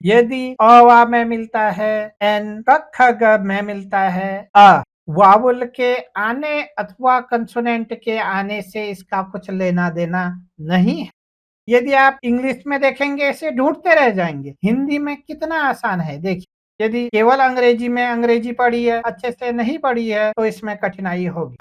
यदि अ वा में मिलता है एन, क ख ग में मिलता है अ, वावुल के आने अथवा कंसोनेंट के आने से इसका कुछ लेना देना नहीं है। यदि आप इंग्लिश में देखेंगे इसे ढूंढते रह जाएंगे। हिंदी में कितना आसान है देखिए। यदि केवल अंग्रेजी में अंग्रेजी पढ़ी है, अच्छे से नहीं पढ़ी है, तो इसमें कठिनाई होगी।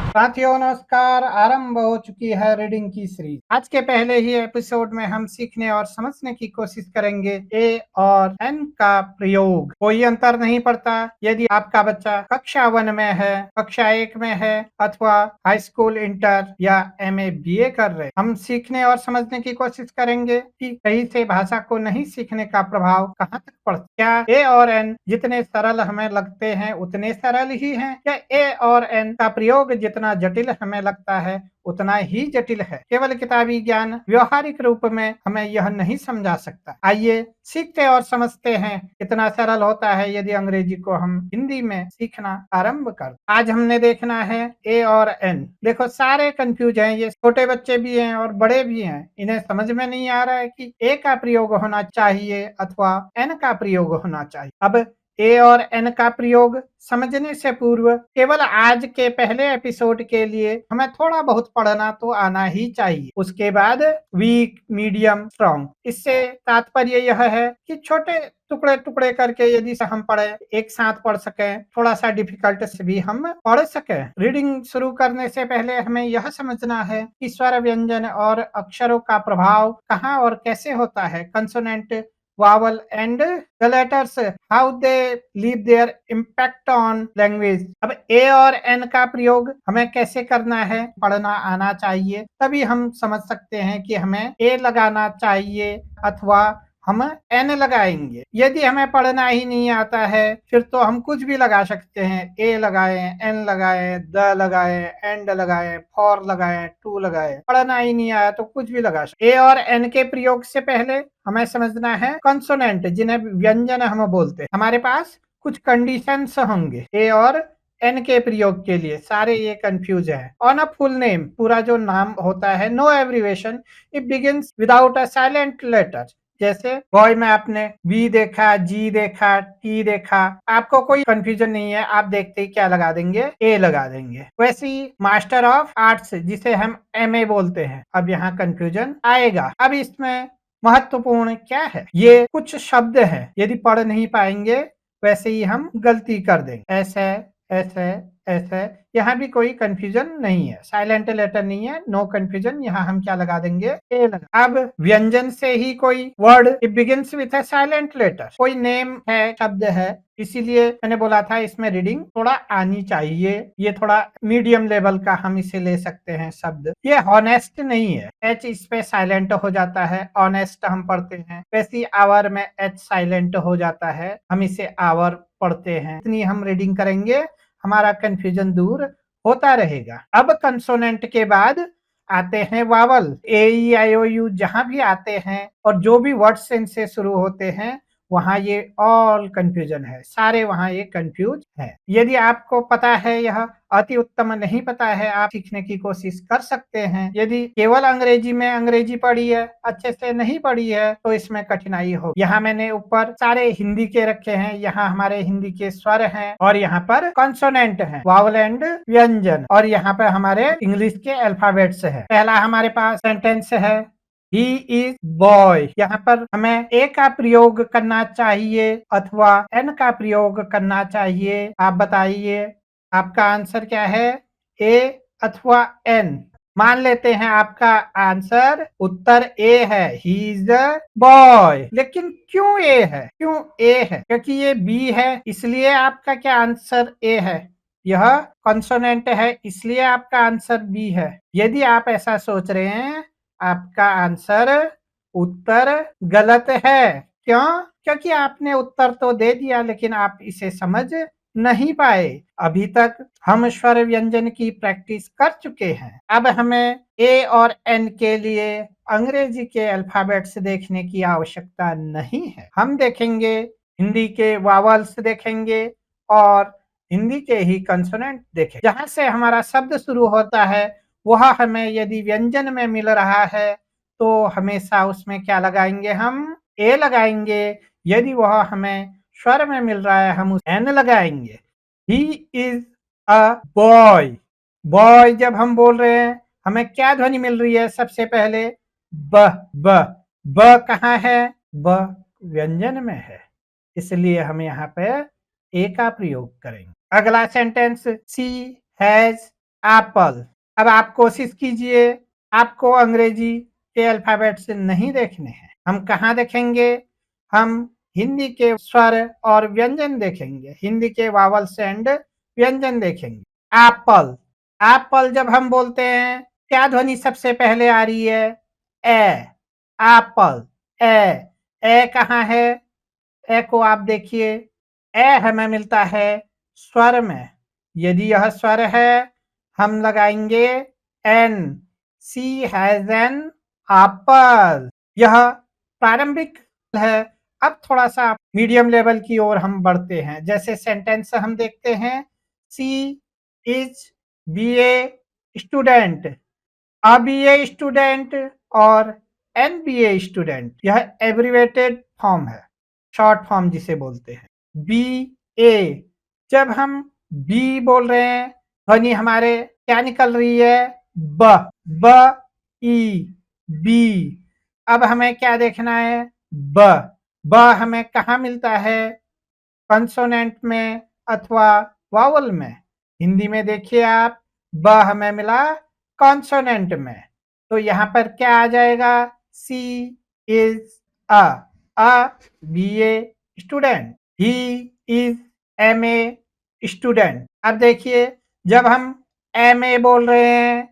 साथियों नमस्कार, आरंभ हो चुकी है रीडिंग की सीरीज। आज के पहले ही एपिसोड में हम सीखने और समझने की कोशिश करेंगे ए और एन का प्रयोग। कोई अंतर नहीं पड़ता यदि आपका बच्चा कक्षा 1 में है, कक्षा 1 में है अथवा हाई स्कूल, इंटर या एमए बीए कर रहे। हम सीखने और समझने की कोशिश करेंगे कि सही से भाषा को नहीं सीखने का प्रभाव कहाँ तक पड़ता। क्या ए और एन जितने सरल हमें लगते हैं उतने सरल ही हैं, या ए और एन का प्रयोग जितना जटिल हमें लगता है उतना ही जटिल है। केवल किताबी ज्ञान व्यवहारिक रूप में हमें यह नहीं समझा सकता। आइए सीखते और समझते हैं कितना सरल होता है यदि अंग्रेजी को हम हिंदी में सीखना आरंभ कर। आज हमने देखना है ए और एन। देखो सारे कंफ्यूज हैं, ये छोटे बच्चे भी हैं और बड़े भी हैं। इन्हें समझ में नहीं आ रहा है कि ए का प्रयोग होना चाहिए अथवा एन का प्रयोग होना चाहिए। अब ए और एन का प्रयोग समझने से पूर्व केवल आज के पहले एपिसोड के लिए हमें थोड़ा बहुत पढ़ना तो आना ही चाहिए। उसके बाद वीक, मीडियम, स्ट्रॉन्ग। इससे तात्पर्य यह है कि छोटे टुकड़े टुकड़े करके यदि हम पढ़े, एक साथ पढ़ सकें, थोड़ा सा डिफिकल्ट से भी हम पढ़ सकें। रीडिंग शुरू करने से पहले हमें यह समझना है कि स्वर, व्यंजन और अक्षरों का प्रभाव कहाँ और कैसे होता है। Consonant, vowel and the letters, how they leave their impact on language। अब ए और एन का प्रयोग हमें कैसे करना है पढ़ना आना चाहिए, तभी हम समझ सकते हैं कि हमें ए लगाना चाहिए अथवा हम एन लगाएंगे। यदि हमें पढ़ना ही नहीं आता है फिर तो हम कुछ भी लगा सकते हैं। ए लगाएं, एन लगाएं, द लगाएं, एंड लगाएं, फॉर लगाएं, टू लगाएं। पढ़ना ही नहीं आया तो कुछ भी लगा सकते। ए और एन के प्रयोग से पहले हमें समझना है कंसोनेंट, जिन्हें व्यंजन हम बोलते हैं। हमारे पास कुछ कंडीशंस होंगे ए और एन के प्रयोग के लिए। सारे ये कंफ्यूज है। ऑन अ फुल नेम, पूरा जो नाम होता है, no abbreviation, it begins without a silent letter. जैसे बॉय में आपने बी देखा, जी देखा, टी देखा, आपको कोई कंफ्यूजन नहीं है, आप देखते ही क्या लगा देंगे, ए लगा देंगे। वैसे ही मास्टर ऑफ आर्ट्स, जिसे हम एमए बोलते हैं, अब यहाँ कंफ्यूजन आएगा। अब इसमें महत्वपूर्ण क्या है, ये कुछ शब्द हैं, यदि पढ़ नहीं पाएंगे वैसे ही हम गलती कर देंगे। ऐसे ऐसे ऐसे, यहाँ भी कोई कंफ्यूजन नहीं है, साइलेंट लेटर नहीं है, नो कंफ्यूजन। यहाँ हम क्या लगा देंगे, ए लगा। अब व्यंजन से ही कोई word, it begins with a silent letter. कोई नेम है, शब्द है, इसीलिए मैंने बोला था इसमें रीडिंग थोड़ा आनी चाहिए। ये थोड़ा मीडियम लेवल का हम इसे ले सकते हैं शब्द। ये हॉनेस्ट नहीं है, एच इस पे साइलेंट हो जाता है, ऑनेस्ट हम पढ़ते हैं। वैसे आवर में एच साइलेंट हो जाता है, हम इसे आवर पढ़ते हैं। इतनी हम रीडिंग करेंगे, हमारा कंफ्यूजन दूर होता रहेगा। अब कंसोनेंट के बाद आते हैं vowel. A E I O you जहां भी आते हैं और जो भी वर्ड्स इनसे शुरू होते हैं वहां ये ऑल कंफ्यूजन है, सारे वहां ये कंफ्यूज है। यदि आपको पता है यह अति उत्तम, नहीं पता है आप सीखने की कोशिश कर सकते हैं। यदि केवल अंग्रेजी में अंग्रेजी पढ़ी है, अच्छे से नहीं पढ़ी है, तो इसमें कठिनाई हो। यहाँ मैंने ऊपर सारे हिंदी के रखे हैं, यहाँ हमारे हिंदी के स्वर हैं और यहाँ पर कॉन्सोनेंट हैं, वावल एंड व्यंजन, और यहाँ पर हमारे इंग्लिश के अल्फाबेट्स है। पहला हमारे पास सेंटेंस है, He is boy। यहाँ पर हमें ए का प्रयोग करना चाहिए अथवा एन का प्रयोग करना चाहिए। आप बताइए आपका आंसर क्या है, ए अथवा एन। मान लेते हैं आपका आंसर, उत्तर ए है, ही इज अ बॉय। लेकिन क्यों ए है, क्यों ए है, क्योंकि ये बी है, इसलिए आपका क्या आंसर ए है। यह कॉन्सोनेंट है इसलिए आपका आंसर बी है। यदि आप ऐसा सोच रहे हैं, आपका आंसर, उत्तर गलत है। क्यों? क्योंकि आपने उत्तर तो दे दिया लेकिन आप इसे समझ नहीं पाए। अभी तक हम स्वर व्यंजन की प्रैक्टिस कर चुके हैं। अब हमें ए और एन के लिए अंग्रेजी के अल्फाबेट्स देखने की आवश्यकता नहीं है। हम देखेंगे हिंदी के वावल्स देखेंगे और हिंदी के ही कंसोनेंट देखें। जहां से हमारा शब्द शुरू होता है वह हमें यदि व्यंजन में मिल रहा है तो हमेशा उसमें क्या लगाएंगे, हम ए लगाएंगे। यदि वह हमें स्वर में मिल रहा है हम उस एन लगाएंगे। He is a boy. Boy जब हम बोल रहे हैं हमें क्या ध्वनि मिल रही है? सबसे पहले ब। ब ब कहाँ है? ब व्यंजन में है, इसलिए हम यहाँ पे ए का प्रयोग करेंगे। अगला सेंटेंस, सी हैज एप्पल। अब आप कोशिश कीजिए, आपको अंग्रेजी के अल्फाबेट से नहीं देखने हैं। हम कहाँ देखेंगे? हम हिंदी के स्वर और व्यंजन देखेंगे, हिंदी के वावल्स एंड व्यंजन देखेंगे। एप्पल। एप्पल जब हम बोलते हैं क्या ध्वनि सबसे पहले आ रही है? ए। एप्पल। ए। ए कहाँ है? ए को आप देखिए, ए हमें मिलता है स्वर में। यदि यह स्वर है हम लगाएंगे an. She has an apple. यह प्रारंभिक है। अब थोड़ा सा मीडियम लेवल की ओर हम बढ़ते हैं। जैसे सेंटेंस हम देखते हैं, she is be a student. A be a student और एन बी ए स्टूडेंट, यह एब्रिवेटेड फॉर्म है, शॉर्ट फॉर्म जिसे बोलते हैं। बी ए, जब हम बी बोल रहे हैं ध्वनि हमारे क्या निकल रही है? ब। ब ई बी। अब हमें क्या देखना है? ब। ब हमें कहाँ मिलता है? कंसोनेंट में अथवा वावल में। हिंदी में देखिए आप, ब हमें मिला कॉन्सोनेंट में, तो यहाँ पर क्या आ जाएगा? She is a be a student. He is am A student. अब देखिए, जब हम एम ए बोल रहे हैं,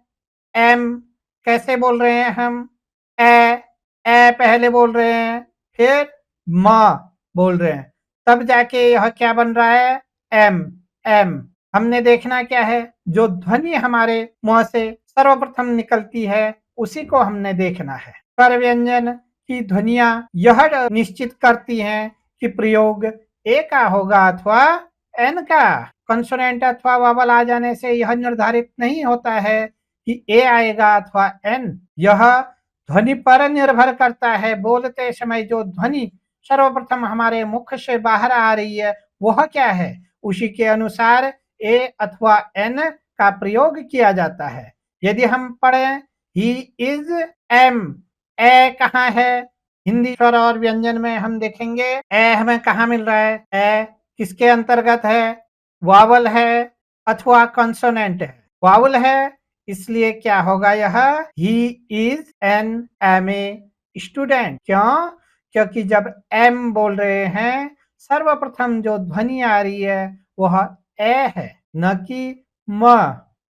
एम कैसे बोल रहे हैं हम? ए। ए पहले बोल रहे हैं, फिर म बोल रहे हैं, तब जाके यह क्या बन रहा है? एम। एम। हमने देखना क्या है? जो ध्वनि हमारे मुंह से सर्वप्रथम निकलती है उसी को हमने देखना है। स्वर व्यंजन की ध्वनियां यह निश्चित करती हैं कि प्रयोग ए का होगा अथवा एन का। कंसोनेंट अथवा वावल आ जाने से यह निर्धारित नहीं होता है कि ए आएगा अथवा एन। यह ध्वनि पर निर्भर करता है। बोलते समय जो ध्वनि सर्वप्रथम हमारे मुख से बाहर आ रही है वह क्या है, उसी के अनुसार ए अथवा एन का प्रयोग किया जाता है। यदि हम पढ़ें ही इज एम, ए कहाँ है? हिंदी स्वर और व्यंजन में हम देखेंगे ए हमें कहाँ मिल रहा है? ए किसके अंतर्गत है? वावल है अथवा कंसोनेंट है? वावल है, इसलिए क्या होगा यह? He is an M A student. क्यों? क्योंकि जब एम बोल रहे हैं सर्वप्रथम जो ध्वनि आ रही है वह ए है, न कि म।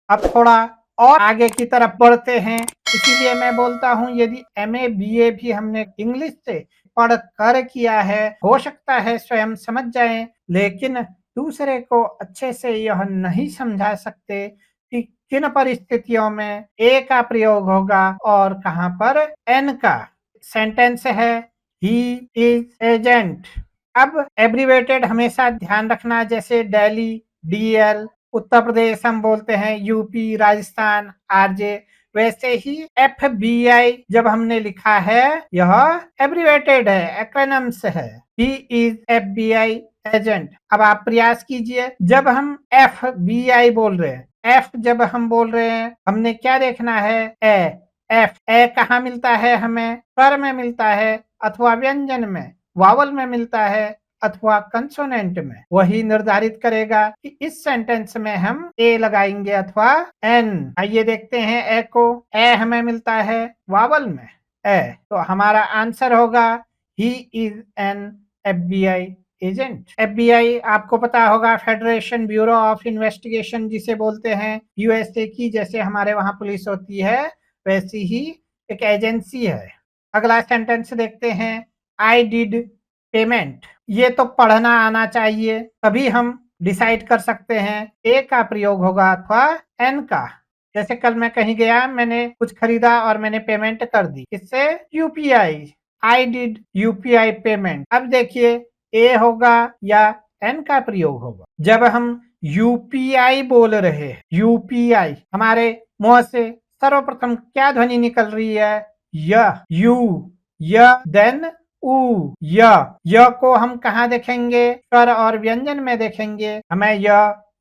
अब थोड़ा और आगे की तरफ बढ़ते हैं, इसीलिए मैं बोलता हूं यदि एमए बीए भी हमने इंग्लिश से पढ़ कर किया है, हो सकता है स्वयं समझ जाएं, लेकिन दूसरे को अच्छे से यह नहीं समझा सकते कि किन परिस्थितियों में ए का प्रयोग होगा और कहां पर एन का। सेंटेंस है ही इज एजेंट। अब एब्रीवेटेड हमेशा ध्यान रखना, जैसे दिल्ली डीएल, उत्तर प्रदेश हम बोलते हैं यूपी, राजस्थान आरजे, वैसे ही एफबीआई जब हमने लिखा है यह एब्रीवेटेड है, एक्रोनिम्स है। He is FBI agent. अब आप प्रयास कीजिए, जब हम एफबीआई बोल रहे हैं, एफ जब हम बोल रहे हैं हमने क्या देखना है? ए। एफ। ए कहाँ मिलता है हमें? स्वर में मिलता है अथवा व्यंजन में, वावल में मिलता है अथवा कंसोनेंट में। वही निर्धारित करेगा कि इस सेंटेंस में हम ए लगाएंगे अथवा एन। आइए देखते हैं ए को। ए हमें मिलता है वावल में, ए, तो हमारा आंसर होगा ही is N FBI agent. FBI आपको पता होगा, फेडरेशन ब्यूरो ऑफ इन्वेस्टिगेशन जिसे बोलते हैं, यूएसए की जैसे हमारे वहां पुलिस होती है वैसी ही एक एजेंसी है। अगला सेंटेंस देखते हैं, आई डिड पेमेंट। ये तो पढ़ना आना चाहिए, तभी हम डिसाइड कर सकते हैं ए का प्रयोग होगा अथवा एन का। जैसे कल मैं कहीं गया, मैंने कुछ खरीदा और मैंने पेमेंट कर दी, किससे? UPI. I did UPI payment. अब देखिए ए होगा या एन का प्रयोग होगा? जब हम यूपीआई बोल रहे हैं, यूपीआई हमारे मुंह से सर्वप्रथम क्या ध्वनि निकल रही है? य। यू। य देन उ, य को हम कहाँ देखेंगे? स्वर और व्यंजन में देखेंगे। हमें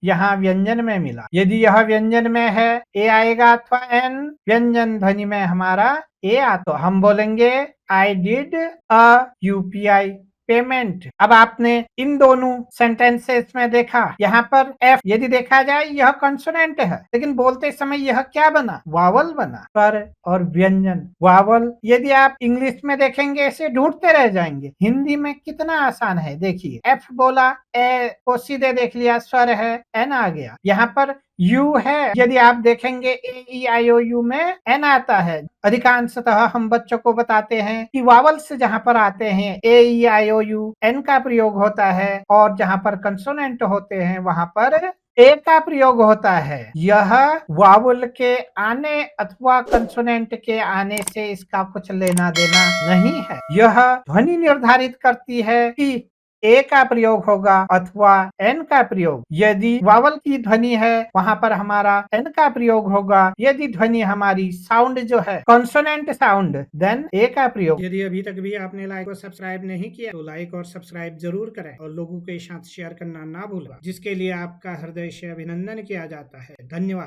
यहाँ व्यंजन में मिला। यदि यह व्यंजन में है ए आएगा अथवा एन। व्यंजन ध्वनि में हमारा ए आ तो हम बोलेंगे I did a UPI payment. अब आपने इन दोनों सेंटेंसेस में देखा, यहाँ पर एफ यदि देखा जाए यह कंसोनेंट है, लेकिन बोलते समय यह क्या बना? वावल बना। स्वर और व्यंजन वावल यदि आप इंग्लिश में देखेंगे ऐसे ढूंढते रह जाएंगे। हिंदी में कितना आसान है, देखिए एफ बोला, ए को सीधे देख लिया, स्वर है, एन आ गया। यहाँ पर यू है, यदि आप देखेंगे ए ई आई ओ यू में एन आता है। अधिकांशतः हम बच्चों को बताते हैं कि वावल्स जहाँ पर आते हैं ए ई आई ओ यू एन का प्रयोग होता है, और जहाँ पर कंसोनेंट होते हैं वहां पर ए का प्रयोग होता है। यह वावल के आने अथवा कंसोनेंट के आने से इसका कुछ लेना देना नहीं है। यह ध्वनि निर्धारित करती है कि ए का प्रयोग होगा अथवा एन का प्रयोग। यदि वावल की ध्वनि है वहां पर हमारा एन का प्रयोग होगा। यदि ध्वनि हमारी साउंड जो है कॉन्सोनेंट साउंड, देन ए का प्रयोग। यदि अभी तक भी आपने लाइक और सब्सक्राइब नहीं किया तो लाइक और सब्सक्राइब जरूर करें और लोगों के साथ शेयर करना ना भूलें, जिसके लिए आपका हृदय से अभिनंदन किया जाता है। धन्यवाद।